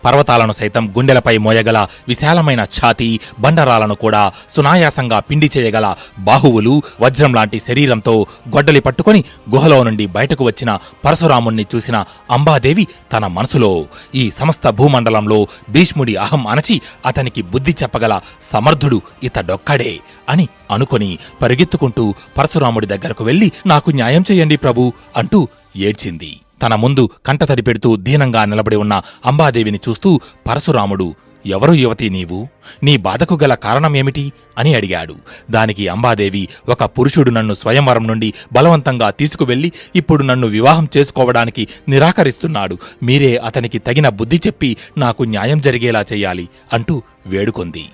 పర్వతాలను సైతం గుండెలపై మోయగల విశాలమైన ఛాతీ, బండరాలను కూడా సునాయాసంగా పిండి చేయగల బాహువులు, వజ్రం లాంటి శరీరంతో గొడ్డలి పట్టుకొని గుహలో నుండి బయటకు వచ్చిన పరశురాముణ్ణి చూసిన అంబాదేవి తన మనసులో ఈ సమస్త భూమండలంలో భీష్ముడి అహం అణచి అతనికి బుద్ధి చెప్పగల సమర్థుడు ఇతడొక్కడే అని అనుకొని పరిగెత్తుకుంటూ పరశురాముడి దగ్గరకు వెళ్లి నాకు న్యాయం చెయ్యండి ప్రభూ అంటూ ఏడ్చింది. తన ముందు కంటతడి పెడుతూ దీనంగా నిలబడి ఉన్న అంబాదేవిని చూస్తూ పరశురాముడు, ఎవరు యువతి నీవు? నీ బాధకు గల కారణమేమిటి అని అడిగాడు. దానికి అంబాదేవి, ఒక పురుషుడు నన్ను స్వయంవరం నుండి బలవంతంగా తీసుకువెళ్లి ఇప్పుడు నన్ను వివాహం చేసుకోవడానికి నిరాకరిస్తున్నాడు. మీరే అతనికి తగిన బుద్ధి చెప్పి నాకు న్యాయం జరిగేలా చెయ్యాలి అంటూ వేడుకొంది.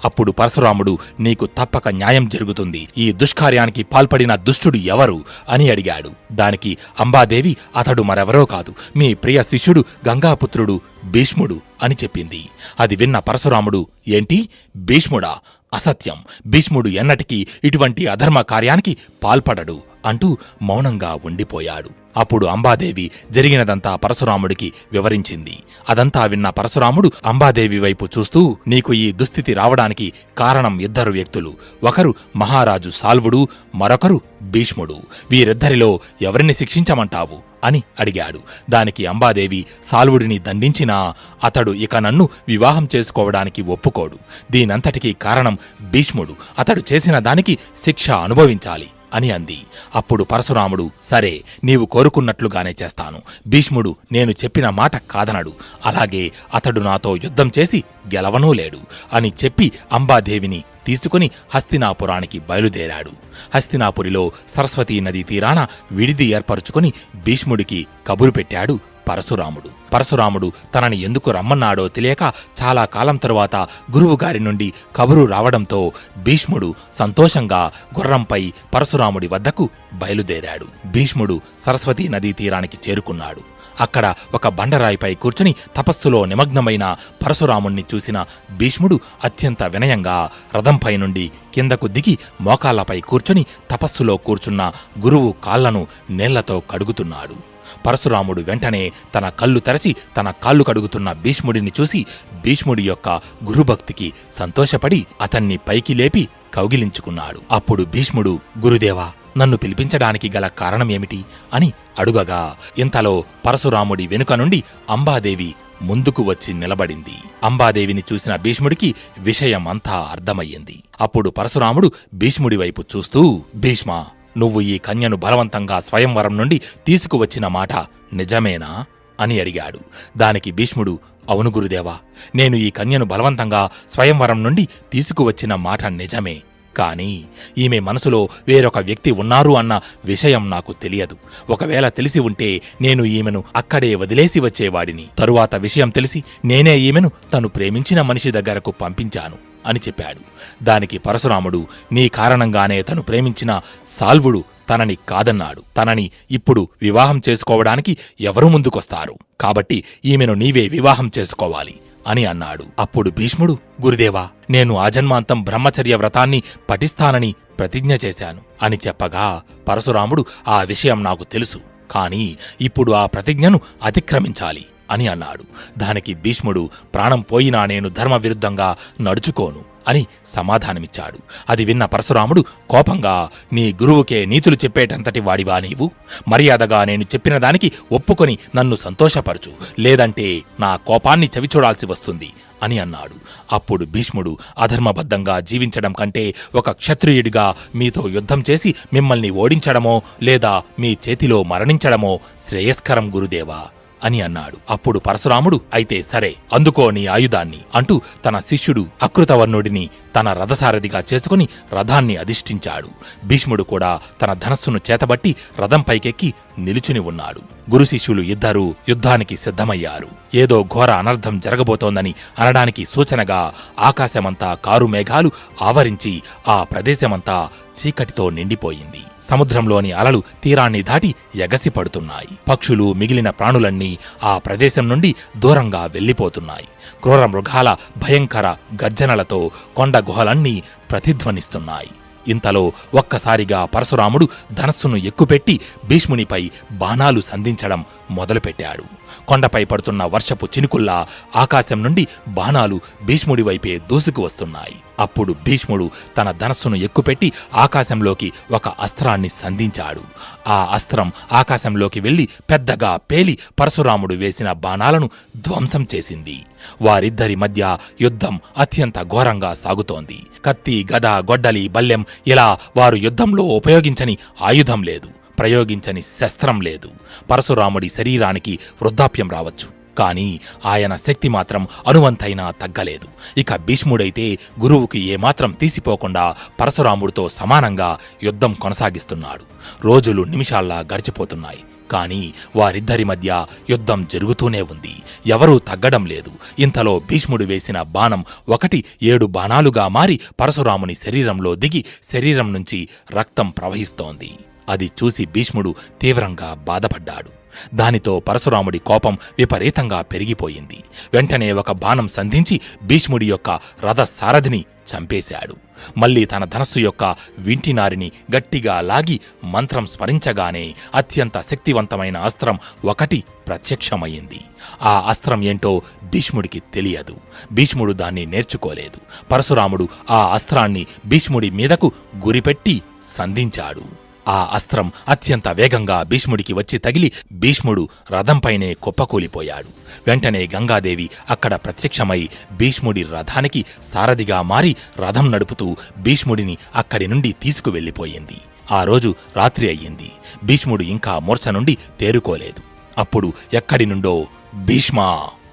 అప్పుడు పరశురాముడు, నీకు తప్పక న్యాయం జరుగుతుంది. ఈ దుష్కార్యానికి పాల్పడిన దుష్టుడు ఎవరు అని అడిగాడు. దానికి అంబాదేవి, అతడు మరెవరో కాదు, మీ ప్రియ శిష్యుడు గంగాపుత్రుడు భీష్ముడు అని చెప్పింది. అది విన్న పరశురాముడు, ఏంటి భీష్ముడా? అసత్యం! భీష్ముడు ఎన్నటికీ ఇటువంటి అధర్మ కార్యానికి పాల్పడడు అంటూ మౌనంగా ఉండిపోయాడు. అప్పుడు అంబాదేవి జరిగినదంతా పరశురాముడికి వివరించింది. అదంతా విన్న పరశురాముడు అంబాదేవి వైపు చూస్తూ, నీకు ఈ దుస్థితి రావడానికి కారణం ఇద్దరు వ్యక్తులు. ఒకరు మహారాజు సాల్వుడు, మరొకరు భీష్ముడు. వీరిద్దరిలో ఎవరిని శిక్షించమంటావు అని అడిగాడు. దానికి అంబాదేవి, సాల్వుడిని దండించినా అతడు ఇక నన్ను వివాహం చేసుకోవడానికి ఒప్పుకోడు. దీనంతటికీ కారణం భీష్ముడు. అతడు చేసిన దానికి శిక్ష అనుభవించాలి అని అంది. అప్పుడు పరశురాముడు, సరే, నీవు కోరుకున్నట్లుగానే చేస్తాను. భీష్ముడు నేను చెప్పిన మాట కాదనడు. అలాగే అతడు నాతో యుద్ధం చేసి గెలవనూ లేడు అని చెప్పి అంబాదేవిని తీసుకుని హస్తినాపురానికి బయలుదేరాడు. హస్తినాపురిలో సరస్వతీ నదీ తీరాన విడిది ఏర్పరుచుకుని భీష్ముడికి కబురు పెట్టాడు పరశురాముడు. పరశురాముడు తనని ఎందుకు రమ్మన్నాడో తెలియక చాలా కాలం తరువాత గురువుగారి నుండి కబురు రావడంతో భీష్ముడు సంతోషంగా గుర్రంపై పరశురాముడి వద్దకు బయలుదేరాడు. భీష్ముడు సరస్వతీ నదీ తీరానికి చేరుకున్నాడు. అక్కడ ఒక బండరాయిపై కూర్చుని తపస్సులో నిమగ్నమైన పరశురాముణ్ణి చూసిన భీష్ముడు అత్యంత వినయంగా రథంపై నుండి కిందకు దిగి మోకాళ్లపై కూర్చుని తపస్సులో కూర్చున్న గురువు కాళ్లను నీళ్లతో కడుగుతున్నాడు. పరశురాముడు వెంటనే తన కళ్ళు తెరచి తన కాళ్ళు కడుగుతున్న భీష్ముడిని చూసి భీష్ముడి యొక్క గురుభక్తికి సంతోషపడి అతన్ని పైకి లేపి కౌగిలించుకున్నాడు. అప్పుడు భీష్ముడు, గురుదేవా, నన్ను పిలిపించడానికి గల కారణమేమిటి అని అడుగగా ఇంతలో పరశురాముడి వెనుక నుండి అంబాదేవి ముందుకు వచ్చి నిలబడింది. అంబాదేవిని చూసిన భీష్ముడికి విషయమంతా అర్థమయ్యింది. అప్పుడు పరశురాముడు భీష్ముడి వైపు చూస్తూ, భీష్మా, నువ్వు ఈ కన్యను బలవంతంగా స్వయంవరం నుండి తీసుకువచ్చిన మాట నిజమేనా అని అడిగాడు. దానికి భీష్ముడు, అవును గురుదేవా, నేను ఈ కన్యను బలవంతంగా స్వయంవరం నుండి తీసుకువచ్చిన మాట నిజమే. కాని ఈమె మనసులో వేరొక వ్యక్తి ఉన్నారు అన్న విషయం నాకు తెలియదు. ఒకవేళ తెలిసి ఉంటే నేను ఈమెను అక్కడే వదిలేసి వచ్చేవాడిని. తరువాత విషయం తెలిసి నేనే ఈమెను తను ప్రేమించిన మనిషి దగ్గరకు పంపించాను అని చెప్పాడు. దానికి పరశురాముడు, నీ కారణంగానే తను ప్రేమించిన సాల్వుడు తనని కాదన్నాడు. తనని ఇప్పుడు వివాహం చేసుకోవడానికి ఎవరు ముందుకొస్తారు? కాబట్టి ఈమెను నీవే వివాహం చేసుకోవాలి అని అన్నాడు. అప్పుడు భీష్ముడు, గురుదేవా, నేను ఆజన్మాంతం బ్రహ్మచర్య వ్రతాన్ని పఠిస్తానని ప్రతిజ్ఞ చేశాను అని చెప్పగా పరశురాముడు, ఆ విషయం నాకు తెలుసు, కాని ఇప్పుడు ఆ ప్రతిజ్ఞను అతిక్రమించాలి అని అన్నాడు. దానికి భీష్ముడు, ప్రాణం పోయినా నేను ధర్మవిరుద్ధంగా నడుచుకోను అని సమాధానమిచ్చాడు. అది విన్న పరశురాముడు కోపంగా, నీ గురువుకే నీతులు చెప్పేటంతటి వాడివా నీవు? మర్యాదగా నేను చెప్పిన దానికి ఒప్పుకొని నన్ను సంతోషపరచు, లేదంటే నా కోపాన్ని చవిచూడాల్సి వస్తుంది అని అన్నాడు. అప్పుడు భీష్ముడు, అధర్మబద్ధంగా జీవించడం కంటే ఒక క్షత్రియుడిగా మీతో యుద్ధం చేసి మిమ్మల్ని ఓడించడమో లేదా మీ చేతిలో మరణించడమో శ్రేయస్కరం గురుదేవా అని అన్నాడు. అప్పుడు పరశురాముడు, అయితే సరే, అందుకో నీ ఆయుధాన్ని అంటూ తన శిష్యుడు అకృతవర్ణుడిని తన రథసారథిగా చేసుకుని రథాన్ని అధిష్ఠించాడు. భీష్ముడు కూడా తన ధనస్సును చేతబట్టి రథంపైకెక్కి నిలుచుని ఉన్నాడు. గురు శిష్యులు ఇద్దరూ యుద్ధానికి సిద్ధమయ్యారు. ఏదో ఘోర అనర్థం జరగబోతోందని అనడానికి సూచనగా ఆకాశమంతా కారు మేఘాలు ఆవరించి ఆ ప్రదేశమంతా చీకటితో నిండిపోయింది. సముద్రంలోని అలలు తీరాన్ని దాటి ఎగసిపడుతున్నాయి. పక్షులు, మిగిలిన ప్రాణులన్నీ ఆ ప్రదేశం నుండి దూరంగా వెళ్లిపోతున్నాయి. క్రూర మృగాల భయంకర గర్జనలతో కొండ గుహలన్నీ ప్రతిధ్వనిస్తున్నాయి. ఇంతలో ఒక్కసారిగా పరశురాముడు ధనస్సును ఎక్కుపెట్టి భీష్మునిపై బాణాలు సంధించడం మొదలుపెట్టాడు. కొండపై పడుతున్న వర్షపు చినుకుల్లా ఆకాశం నుండి బాణాలు భీష్ముడి వైపే దూసుకు వస్తున్నాయి. అప్పుడు భీష్ముడు తన ధనస్సును ఎక్కుపెట్టి ఆకాశంలోకి ఒక అస్త్రాన్ని సంధించాడు. ఆ అస్త్రం ఆకాశంలోకి వెళ్లి పెద్దగా పేలి పరశురాముడు వేసిన బాణాలను ధ్వంసం చేసింది. వారిద్దరి మధ్య యుద్ధం అత్యంత ఘోరంగా సాగుతోంది. కత్తి, గద, గొడ్డలి, బల్లెం ఇలా వారు యుద్ధంలో ఉపయోగించని ఆయుధం లేదు, ప్రయోగించని శస్త్రం లేదు. పరశురాముడి శరీరానికి వృద్ధాప్యం రావచ్చు, కాని ఆయన శక్తి మాత్రం అణువంతైనా తగ్గలేదు. ఇక భీష్ముడైతే గురువుకి ఏమాత్రం తీసిపోకుండా పరశురాముడితో సమానంగా యుద్ధం కొనసాగిస్తున్నాడు. రోజులు నిమిషాల్లా గడిచిపోతున్నాయి, కాని వారిద్దరి మధ్య యుద్ధం జరుగుతూనే ఉంది. ఎవరూ తగ్గడం లేదు. ఇంతలో భీష్ముడు వేసిన బాణం ఒకటి 7 బాణాలుగా మారి పరశురాముని శరీరంలో దిగి శరీరం నుంచి రక్తం ప్రవహిస్తోంది. అది చూసి భీష్ముడు తీవ్రంగా బాధపడ్డాడు. దానితో పరశురాముడి కోపం విపరీతంగా పెరిగిపోయింది. వెంటనే ఒక బాణం సంధించి భీష్ముడి యొక్క రథసారథిని చంపేశాడు. మళ్లీ తన ధనస్సు యొక్క వింటినారిని గట్టిగా లాగి మంత్రం స్మరించగానే అత్యంత శక్తివంతమైన అస్త్రం ఒకటి ప్రత్యక్షమయ్యింది. ఆ అస్త్రం ఏంటో భీష్ముడికి తెలియదు. భీష్ముడు దాన్ని నేర్చుకోలేదు. పరశురాముడు ఆ అస్త్రాన్ని భీష్ముడి మీదకు గురిపెట్టి సంధించాడు. ఆ అస్త్రం అత్యంత వేగంగా భీష్ముడికి వచ్చి తగిలి భీష్ముడు రథంపైనే కుప్పకూలిపోయాడు. వెంటనే గంగాదేవి అక్కడ ప్రత్యక్షమై భీష్ముడి రథానికి సారథిగా మారి రథం నడుపుతూ భీష్ముడిని అక్కడి నుండి తీసుకువెళ్లిపోయింది. ఆ రోజు రాత్రి అయ్యింది. భీష్ముడు ఇంకా మూర్ఛ నుండి తేరుకోలేదు. అప్పుడు ఎక్కడి నుండో భీష్మా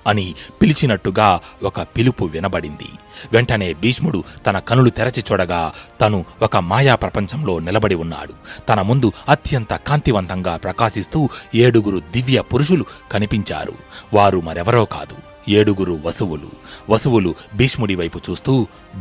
అని పిలిచినట్టుగా ఒక పిలుపు వినబడింది. వెంటనే భీష్ముడు తన కనులు తెరచి చూడగా తను ఒక మాయా ప్రపంచంలో నిలబడి ఉన్నాడు. తన ముందు అత్యంత కాంతివంతంగా ప్రకాశిస్తూ 7 దివ్య పురుషులు కనిపించారు. వారు మరెవరో కాదు, 7 వసువులు. వసువులు భీష్ముడి వైపు చూస్తూ,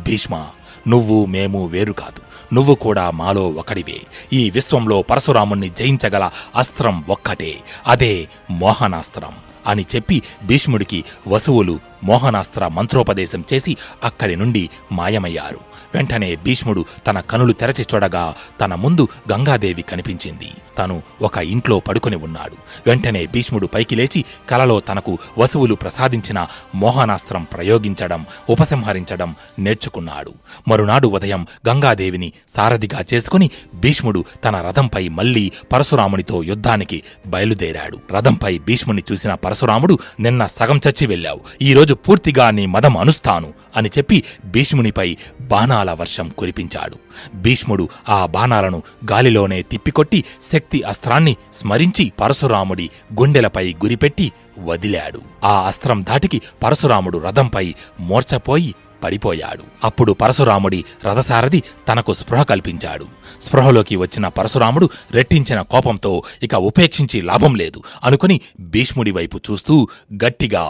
భీష్మా, నువ్వు మేము వేరు కాదు, నువ్వు కూడా మాలో ఒకడివే. ఈ విశ్వంలో పరశురాముణ్ణి జయించగల అస్త్రం ఒక్కటే, అదే మోహనాస్త్రం అని చెప్పి భీష్ముడికి వసువులు మోహనాస్త్ర మంత్రోపదేశం చేసి అక్కడి నుండి మాయమయ్యారు. వెంటనే భీష్ముడు తన కనులు తెరచి చూడగా తన ముందు గంగాదేవి కనిపించింది. తను ఒక ఇంట్లో పడుకొని ఉన్నాడు. వెంటనే భీష్ముడు పైకి లేచి కలలో తనకు వసువులు ప్రసాదించిన మోహనాస్త్రం ప్రయోగించడం, ఉపసంహరించడం నేర్చుకున్నాడు. మరునాడు ఉదయం గంగాదేవిని సారథిగా చేసుకుని భీష్ముడు తన రథంపై మళ్లీ పరశురామునితో యుద్ధానికి బయలుదేరాడు. రథంపై భీష్ముని చూసిన పరశురాముడు, నిన్న సగం చచ్చి వెళ్ళావు, ఈరోజు పూర్తిగా నీ మదం అనుస్తాను అని చెప్పి భీష్మునిపై బాణాల వర్షం కురిపించాడు. భీష్ముడు ఆ బాణాలను గాలిలోనే తిప్పికొట్టి శక్తి అస్త్రాన్ని స్మరించి పరశురాముడి గుండెలపై గురిపెట్టి వదిలాడు. ఆ అస్త్రం ధాటికి పరశురాముడు రథంపై మూర్ఛపోయి పడిపోయాడు. అప్పుడు పరశురాముడి రథసారథి తనకు స్పృహ కల్పించాడు. స్పృహలోకి వచ్చిన పరశురాముడు రెట్టించిన కోపంతో ఇక ఉపేక్షించి లాభం లేదు అనుకుని భీష్ముడి వైపు చూస్తూ గట్టిగా,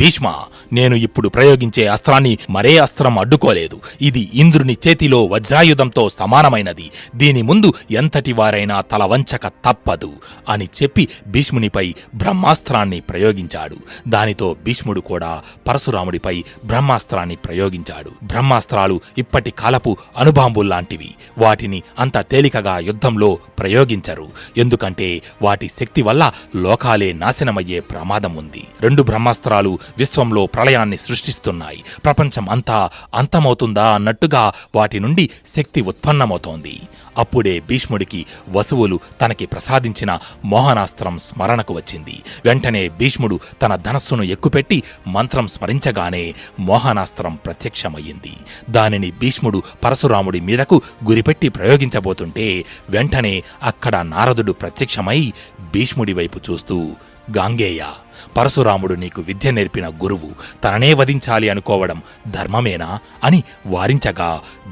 భీష్మా, నేను ఇప్పుడు ప్రయోగించే అస్త్రాన్ని మరే అస్త్రం అడ్డుకోలేదు. ఇది ఇంద్రుని చేతిలో వజ్రాయుధంతో సమానమైనది. దీని ముందు ఎంతటి వారైనా తల వంచక తప్పదు అని చెప్పి భీష్మునిపై బ్రహ్మాస్త్రాన్ని ప్రయోగించాడు. దానితో భీష్ముడు కూడా పరశురాముడిపై బ్రహ్మాస్త్రాన్ని ప్రయోగించాడు. బ్రహ్మాస్త్రాలు ఇప్పటి కాలపు అణుబాంబుల్లాంటివి. వాటిని అంత తేలికగా యుద్ధంలో ప్రయోగించరు. ఎందుకంటే వాటి శక్తి వల్ల లోకాలే నాశనమయ్యే ప్రమాదం ఉంది. 2 బ్రహ్మాస్త్రాలు విశ్వంలో ప్రళయాన్ని సృష్టిస్తున్నాయి. ప్రపంచం అంతా అంతమవుతుందా అన్నట్టుగా వాటి నుండి శక్తి ఉత్పన్నమవుతోంది. అప్పుడే భీష్ముడికి వసువులు తనకి ప్రసాదించిన మోహనాస్త్రం స్మరణకు వచ్చింది. వెంటనే భీష్ముడు తన ధనస్సును ఎక్కుపెట్టి మంత్రం స్మరించగానే మోహనాస్త్రం ప్రత్యక్షమయ్యింది. దానిని భీష్ముడు పరశురాముడి మీదకు గురిపెట్టి ప్రయోగించబోతుంటే వెంటనే అక్కడ నారదుడు ప్రత్యక్షమై భీష్ముడి వైపు చూస్తూ, గాంగేయ, పరశురాముడు నీకు విద్య నేర్పిన గురువు, తననే వధించాలి అనుకోవడం ధర్మమేనా అని వారించగా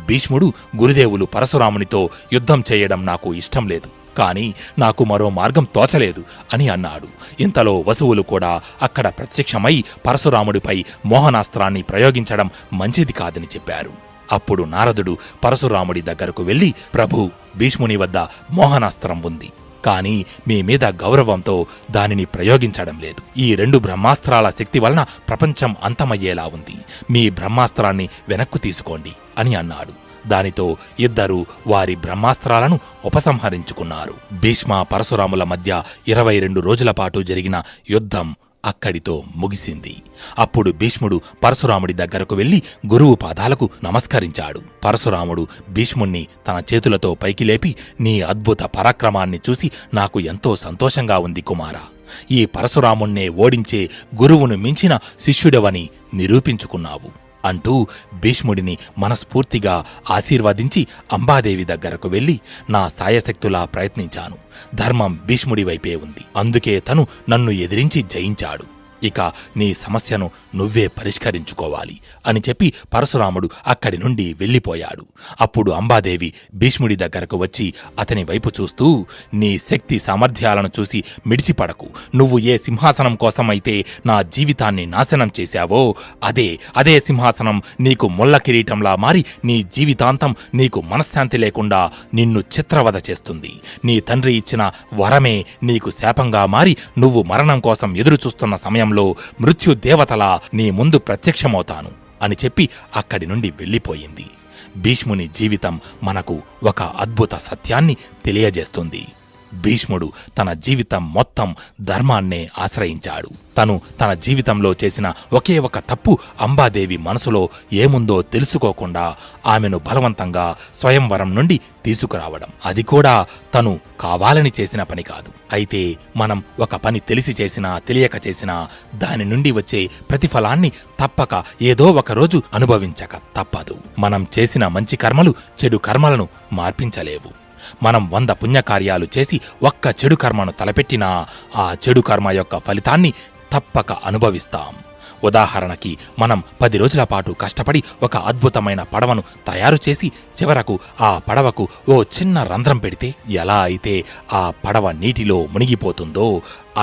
భీష్ముడు, గురుదేవులు పరశురామునితో యుద్ధం చేయడం నాకు ఇష్టం లేదు, కాని నాకు మరో మార్గం తోచలేదు అని అన్నాడు. ఇంతలో వసువులు కూడా అక్కడ ప్రత్యక్షమై పరశురాముడిపై మోహనాస్త్రాన్ని ప్రయోగించడం మంచిది కాదని చెప్పారు. అప్పుడు నారదుడు పరశురాముడి దగ్గరకు వెళ్లి, ప్రభూ, భీష్ముని వద్ద మోహనాస్త్రం ఉంది, కాని మీ మీద గౌరవంతో దానిని ప్రయోగించడం లేదు. ఈ 2 బ్రహ్మాస్త్రాల శక్తి వలన ప్రపంచం అంతమయ్యేలా ఉంది. మీ బ్రహ్మాస్త్రాన్ని వెనక్కు తీసుకోండి అని అన్నాడు. దానితో ఇద్దరూ వారి బ్రహ్మాస్త్రాలను ఉపసంహరించుకున్నారు. భీష్మ పరశురాముల మధ్య 22 రోజుల పాటు జరిగిన యుద్ధం అక్కడితో ముగిసింది. అప్పుడు భీష్ముడు పరశురాముడి దగ్గరకు వెళ్లి గురువు పాదాలకు నమస్కరించాడు. పరశురాముడు భీష్ముణ్ణి తన చేతులతో పైకి లేపి, నీ అద్భుత పరాక్రమాన్ని చూసి నాకు ఎంతో సంతోషంగా ఉంది కుమారా. ఈ పరశురాముణ్ణే ఓడించే గురువును మించిన శిష్యుడవని నిరూపించుకున్నావు అంటూ భీష్ముడిని మనస్ఫూర్తిగా ఆశీర్వదించి అంబాదేవి దగ్గరకు వెళ్లి, నా సాయశక్తులా ప్రయత్నించాను. ధర్మం భీష్ముడి వైపే ఉంది. అందుకే తను నన్ను ఎదిరించి జయించాడు. ఇక నీ సమస్యను నువ్వే పరిష్కరించుకోవాలి అని చెప్పి పరశురాముడు అక్కడి నుండి వెళ్ళిపోయాడు. అప్పుడు అంబాదేవి భీష్ముడి దగ్గరకు వచ్చి అతని వైపు చూస్తూ, నీ శక్తి సామర్థ్యాలను చూసి మిడిసిపడకు. నువ్వు ఏ సింహాసనం కోసమైతే నా జీవితాన్ని నాశనం చేశావో అదే సింహాసనం నీకు ముళ్ళ కిరీటంలా మారి నీ జీవితాంతం నీకు మనశ్శాంతి లేకుండా నిన్ను చిత్రవద చేస్తుంది. నీ తండ్రి ఇచ్చిన వరమే నీకు శాపంగా మారి నువ్వు మరణం కోసం ఎదురుచూస్తున్న సమయం మృత్యుదేవతలా నీ ముందు ప్రత్యక్షమవుతాను అని చెప్పి అక్కడి నుండి వెళ్ళిపోయింది. భీష్ముని జీవితం మనకు ఒక అద్భుత సత్యాన్ని తెలియజేస్తుంది. భీష్ముడు తన జీవితం మొత్తం ధర్మాన్నే ఆశ్రయించాడు. తను తన జీవితంలో చేసిన ఒకే ఒక తప్పు అంబాదేవి మనసులో ఏముందో తెలుసుకోకుండా ఆమెను బలవంతంగా స్వయంవరం నుండి తీసుకురావడం. అది కూడా తను కావాలని చేసిన పని కాదు. అయితే మనం ఒక పని తెలిసి చేసినా తెలియక చేసినా దాని నుండి వచ్చే ప్రతిఫలాన్ని తప్పక ఏదో ఒకరోజు అనుభవించక తప్పదు. మనం చేసిన మంచి కర్మలు చెడు కర్మలను మార్పించలేవు. మనం 100 పుణ్యకార్యాలు చేసి ఒక్క చెడు కర్మను తలపెట్టినా ఆ చెడు కర్మ యొక్క ఫలితాన్ని తప్పక అనుభవిస్తాం. ఉదాహరణకి మనం 10 రోజుల పాటు కష్టపడి ఒక అద్భుతమైన పడవను తయారు చేసి చివరకు ఆ పడవకు ఓ చిన్న రంధ్రం పెడితే ఎలా అయితే ఆ పడవ నీటిలో మునిగిపోతుందో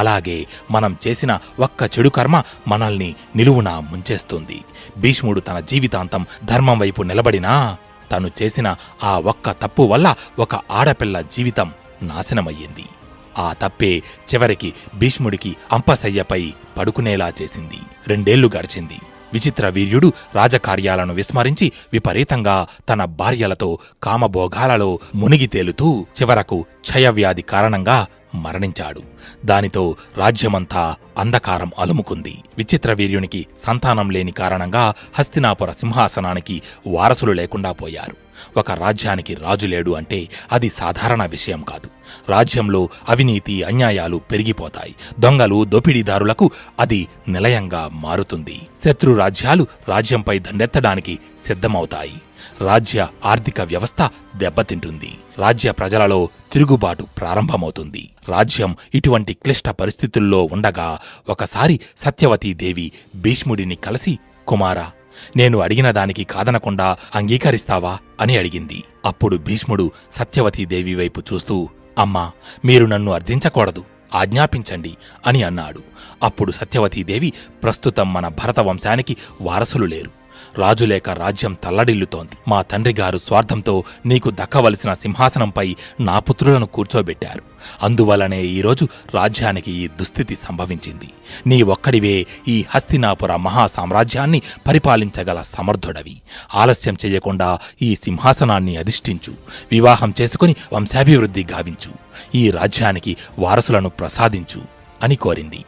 అలాగే మనం చేసిన ఒక్క చెడు కర్మ మనల్ని నిలువునా ముంచేస్తుంది. భీష్ముడు తన జీవితాంతం ధర్మం వైపు నిలబడినా తను చేసిన ఆ ఒక్క తప్పు వల్ల ఒక ఆడపిల్ల జీవితం నాశనమయ్యింది. ఆ తప్పే చివరికి భీష్ముడికి అంపశయ్యపై పడుకునేలా చేసింది. 2 ఏళ్లు గడిచింది. విచిత్ర వీర్యుడు రాజకార్యాలను విస్మరించి విపరీతంగా తన భార్యలతో కామభోగాలలో మునిగి తేలుతూ చివరకు క్షయవ్యాధి కారణంగా మరణించాడు. దానితో రాజ్యమంతా అంధకారం అలుముకుంది. విచిత్ర వీర్యునికి సంతానం లేని కారణంగా హస్తినాపుర సింహాసనానికి వారసులు లేకుండా పోయారు. ఒక రాజ్యానికి రాజు లేడు అంటే అది సాధారణ విషయం కాదు. రాజ్యంలో అవినీతి అన్యాయాలు పెరిగిపోతాయి. దొంగలు దోపిడీదారులకు అది నిలయంగా మారుతుంది. శత్రు రాజ్యాలు రాజ్యంపై దండెత్తడానికి సిద్ధమవుతాయి. రాజ్య ఆర్థిక వ్యవస్థ దెబ్బతింటుంది. రాజ్య ప్రజలలో తిరుగుబాటు ప్రారంభమవుతుంది. రాజ్యం ఇటువంటి క్లిష్ట పరిస్థితుల్లో ఉండగా ఒకసారి సత్యవతీదేవి భీష్ముడిని కలిసి, కుమారా, నేను అడిగిన దానికి కాదనకుండా అంగీకరిస్తావా అని అడిగింది. అప్పుడు భీష్ముడు సత్యవతీదేవి వైపు చూస్తూ, అమ్మా, మీరు నన్ను అర్థించకూడదు, ఆజ్ఞాపించండి అని అన్నాడు. అప్పుడు సత్యవతీదేవి, ప్రస్తుతం మన భరత వంశానికి వారసులు లేరు. రాజులేక రాజ్యం తల్లడిల్లుతోంది. మా తండ్రిగారు స్వార్థంతో నీకు దక్కవలసిన సింహాసనంపై నా పుత్రులను కూర్చోబెట్టారు. అందువలనే ఈరోజు రాజ్యానికి ఈ దుస్థితి సంభవించింది. నీ ఒక్కడివే ఈ హస్తినాపుర మహాసామ్రాజ్యాన్ని పరిపాలించగల సమర్థుడవి. ఆలస్యం చెయ్యకుండా ఈ సింహాసనాన్ని అధిష్ఠించు. వివాహం చేసుకుని వంశాభివృద్ధి గావించు. ఈ రాజ్యానికి వారసులను ప్రసాదించు అని కోరింది.